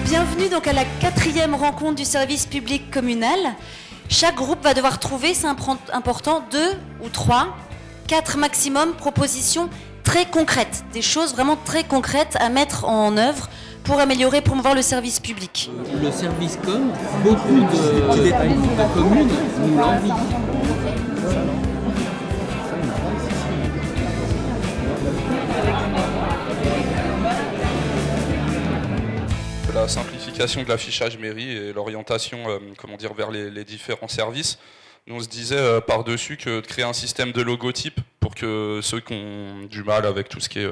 Bienvenue donc à la 4e rencontre du service public communal. Chaque groupe va devoir trouver, c'est important, 2 ou 3, 4 maximum propositions très concrètes, des choses vraiment très concrètes à mettre en œuvre pour améliorer, promouvoir le service public. Le service com, beaucoup de communes nous l'envient. La simplification de l'affichage mairie et l'orientation vers les différents services. Nous, on se disait par-dessus que de créer un système de logotype pour que ceux qui ont du mal avec tout ce qui est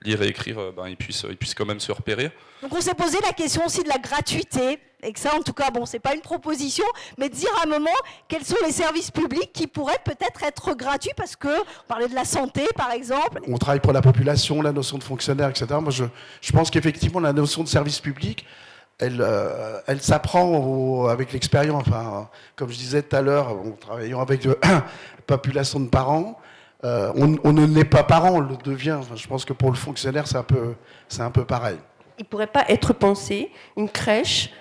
lire et écrire, ils puissent quand même se repérer. Donc on s'est posé la question aussi de la gratuité, et que ça en tout cas, bon, c'est pas une proposition, mais de dire à un moment quels sont les services publics qui pourraient peut-être être gratuits, parce que on parlait de la santé par exemple. On travaille pour la population, la notion de fonctionnaire, etc. Moi je pense qu'effectivement la notion de service public, elle s'apprend avec l'expérience. Enfin, comme je disais tout à l'heure, en travaillant avec population de parents, on ne l'est pas parent, on le devient. Enfin, je pense que pour le fonctionnaire, c'est un peu pareil. Il ne pourrait pas être pensé une crèche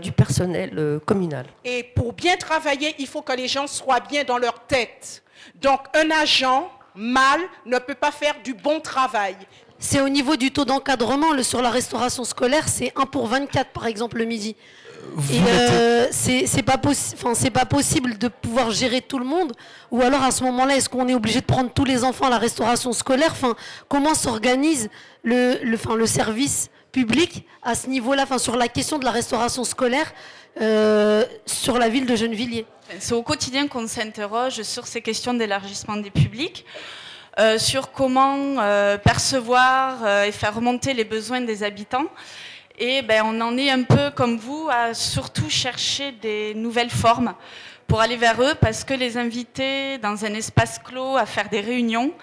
du personnel communal. Et pour bien travailler, il faut que les gens soient bien dans leur tête. Donc un agent mâle ne peut pas faire du bon travail. C'est au niveau du taux d'encadrement. Sur la restauration scolaire, c'est 1 pour 24 par exemple le midi. C'est pas possible de pouvoir gérer tout le monde. Ou alors à ce moment-là, est-ce qu'on est obligé de prendre tous les enfants à la restauration scolaire? Comment s'organise le service public à ce niveau-là, sur la question de la restauration scolaire sur la ville de Gennevilliers? C'est au quotidien qu'on s'interroge sur ces questions d'élargissement des publics, sur comment percevoir et faire remonter les besoins des habitants. Et on en est un peu comme vous à surtout chercher des nouvelles formes pour aller vers eux, parce que les inviter dans un espace clos à faire des réunions,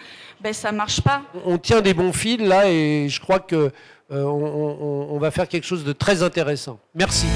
ça marche pas. On tient des bons fils là et je crois que on va faire quelque chose de très intéressant. Merci.